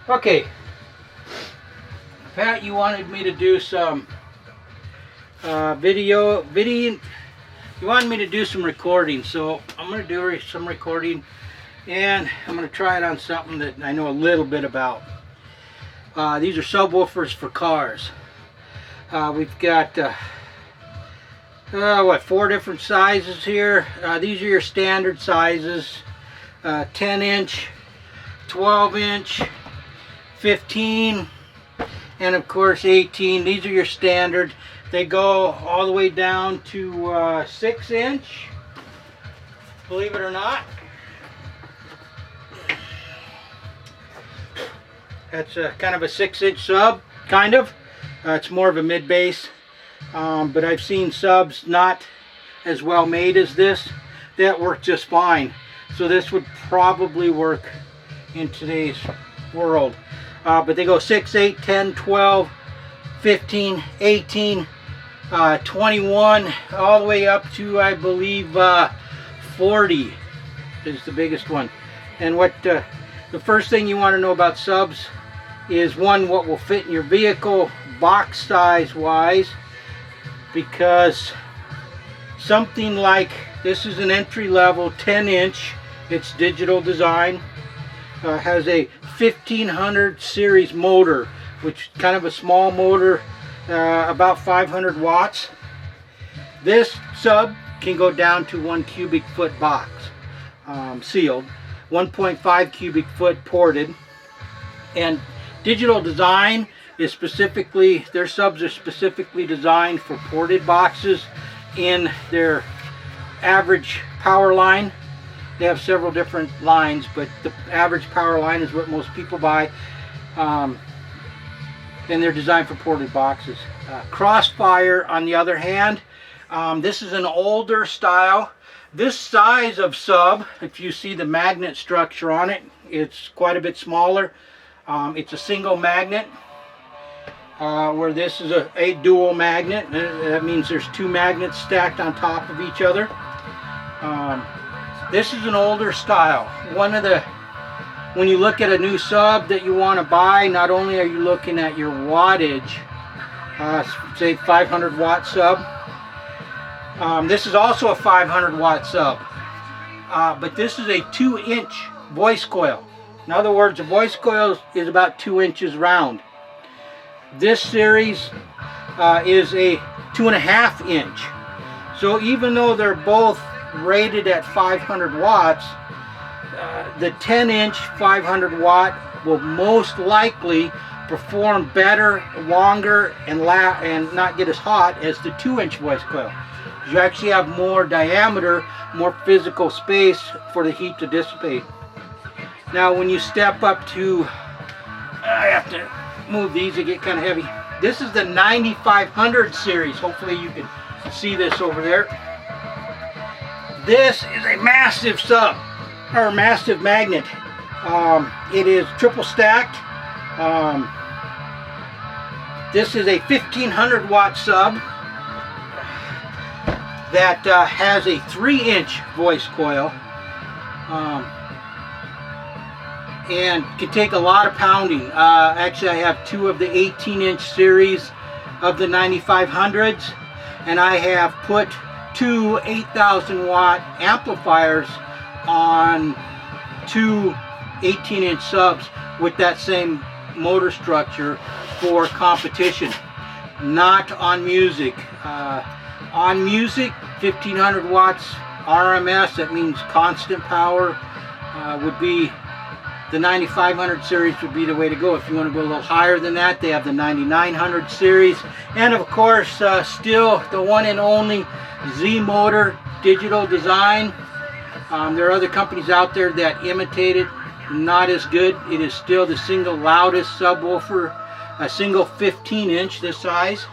Okay, Pat, you wanted me to do some video. You wanted me to do some recording, so I'm going to do some recording, and I'm going to try it on something that I know a little bit about. These are subwoofers for cars. We've got four different sizes here. These are your standard sizes: 10-inch, 12-inch, 15, and of course 18. These are your standard. They go all the way down to 6-inch, believe it or not. That's kind of a 6-inch sub, kind of. It's more of a mid-bass, but I've seen subs not as well made as this that work just fine. So this would probably work in today's world. But they go 6, 8, 10, 12, 15, 18, 21, all the way up to, I believe, 40 is the biggest one. And what the first thing you want to know about subs is, one, what will fit in your vehicle box size wise, because something like this is an entry-level 10-inch. It's digital design, has a 1500 series motor, which is kind of a small motor, about 500 watts. This sub can go down to 1 cubic foot box, sealed, 1.5 cubic foot ported. And digital design is specifically, their subs are specifically designed for ported boxes in their average power line. They have several different lines, but the average power line is what most people buy. And they're designed for ported boxes. Crossfire, on the other hand, this is an older style. This size of sub, if you see the magnet structure on it, it's quite a bit smaller. It's a single magnet, where this is a dual magnet. That means there's two magnets stacked on top of each other. This is an older style. When you look at a new sub that you want to buy, not only are you looking at your wattage, say 500 watt sub. This is also a 500 watt sub, but this is a 2-inch voice coil. In other words, a voice coil is about 2 inches round. This series is a 2.5 inch. So even though they're both rated at 500 watts, the 10-inch 500 watt will most likely perform better, longer, and not get as hot as the 2-inch voice coil. You actually have more diameter, more physical space for the heat to dissipate. Now when you step up to, I have to move these, they get kind of heavy. This is the 9500 series. Hopefully you can see this over there. This is a massive sub, or massive magnet. It is triple stacked. This is a 1500 watt sub that has a 3-inch voice coil, and can take a lot of pounding. Actually, I have two of the 18-inch series of the 9500s, and I have put two 8,000 watt amplifiers on two 18-inch subs with that same motor structure for competition, not on music. On music, 1500 watts RMS, that means constant power, would be the 9500 series would be the way to go. If you want to go a little higher than that, they have the 9900 series, and of course still the one and only Z Motor digital design. There are other companies out there that imitate it, not as good. It is still the single loudest subwoofer, a single 15-inch this size.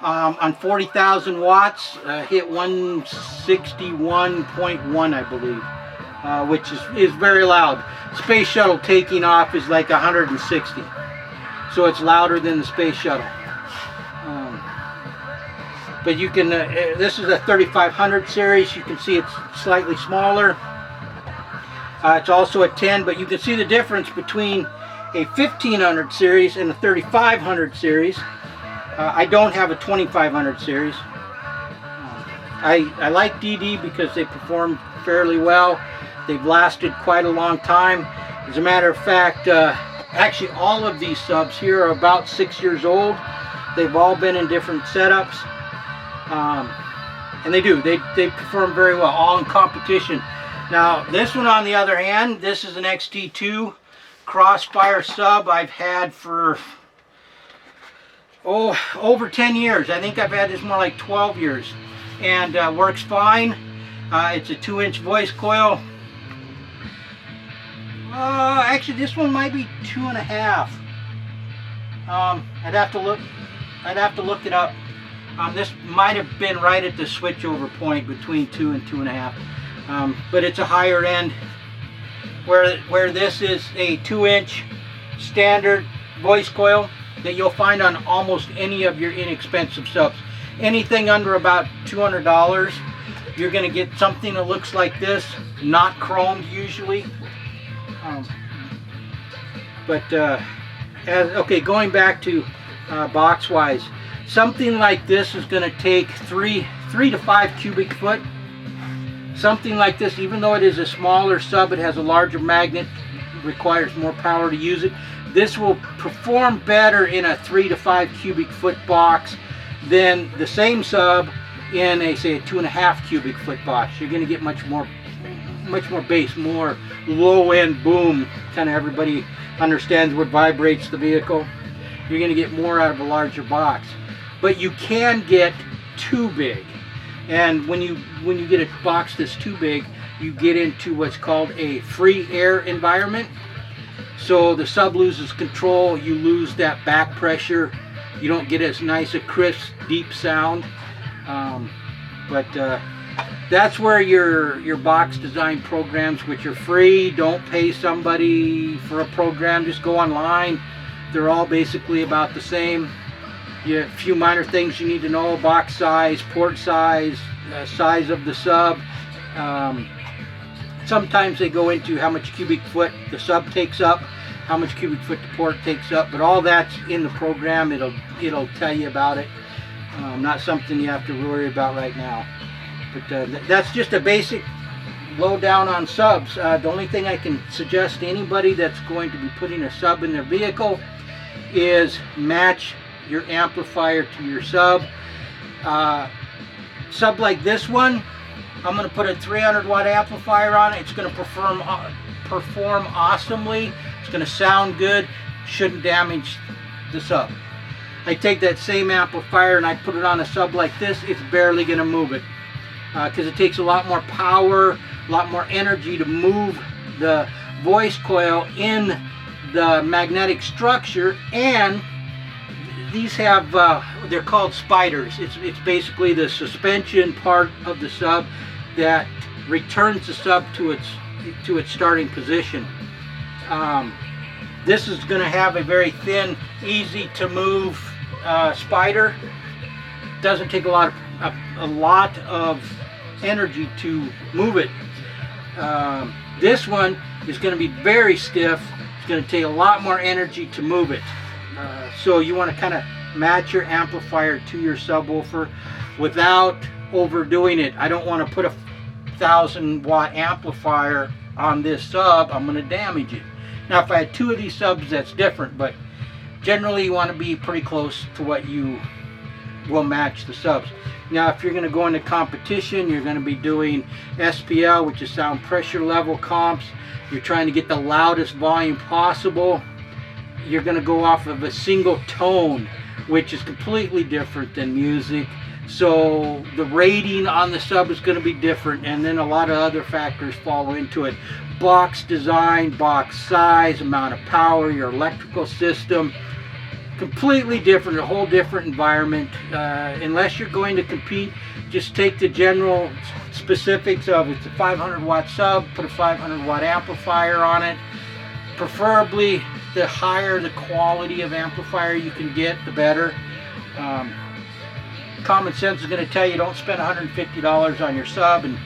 On 40,000 watts, hit 161.1, I believe, which is very loud. Space Shuttle taking off is like 160, so it's louder than the Space Shuttle. But you can, this is a 3500 series. You can see it's slightly smaller. It's also a 10, but you can see the difference between a 1500 series and a 3500 series. I don't have a 2500 series. I like DD because they perform fairly well. They've lasted quite a long time. As a matter of fact, actually all of these subs here are about 6 years old. They've all been in different setups. And they perform very well, all in competition. Now this one, on the other hand, this is an XT2 Crossfire sub I've had for over 10 years. I think I've had this more like 12 years, and works fine. It's a 2-inch voice coil. Actually this one might be 2.5. I'd have to look it up. This might have been right at the switchover point between 2 and 2.5, but it's a higher end. Where this is a 2-inch standard voice coil that you'll find on almost any of your inexpensive subs. Anything under about $200, you're going to get something that looks like this, not chromed usually. Okay, going back to box wise, something like this is going to take 3 to 5 cubic foot. Something like this, even though it is a smaller sub, it has a larger magnet, requires more power to use it. This will perform better in a 3 to 5 cubic foot box than the same sub in a, say, a 2.5 cubic foot box. You're going to get much more bass, more low-end boom. Kind of everybody understands what vibrates the vehicle. You're going to get more out of a larger box, but you can get too big. And when you get a box that's too big, you get into what's called a free air environment. So the sub loses control, you lose that back pressure, you don't get as nice a crisp, deep sound. That's where your box design programs, which are free, don't pay somebody for a program, just go online. They're all basically about the same. A few minor things you need to know: box size, port size, size of the sub. Sometimes they go into how much cubic foot the sub takes up, how much cubic foot the port takes up, but all that's in the program. It'll tell you about it. Not something you have to worry about right now. But that's just a basic lowdown on subs. The only thing I can suggest to anybody that's going to be putting a sub in their vehicle is match your amplifier to your sub. Sub like this one, I'm going to put a 300 watt amplifier on it. It's going to perform awesomely. It's going to sound good. Shouldn't damage the sub. I take that same amplifier and I put it on a sub like this, it's barely going to move it, because it takes a lot more power, a lot more energy to move the voice coil in the magnetic structure. And these have, they're called spiders. It's basically the suspension part of the sub that returns the sub to its starting position. This is going to have a very thin, easy to move spider. Doesn't take a lot of energy to move it. This one is going to be very stiff. It's going to take a lot more energy to move it. So you want to kind of match your amplifier to your subwoofer without overdoing it. I don't want to put a 1000 watt amplifier on this sub. I'm going to damage it. Now if I had 2 of these subs, that's different, but generally you want to be pretty close to what you will match the subs. Now if you're going to go into competition, you're going to be doing SPL, which is sound pressure level comps. You're trying to get the loudest volume possible. You're going to go off of a single tone, which is completely different than music. So the rating on the sub is going to be different, and then a lot of other factors fall into it. Box design, box size, amount of power, your electrical system. Completely different, a whole different environment. Unless you're going to compete, just take the general specifics of it's a 500 watt sub, put a 500 watt amplifier on it. Preferably the higher the quality of amplifier you can get, the better. Common sense is going to tell you don't spend $150 on your sub and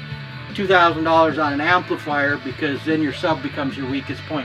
$2,000 on an amplifier, because then your sub becomes your weakest point.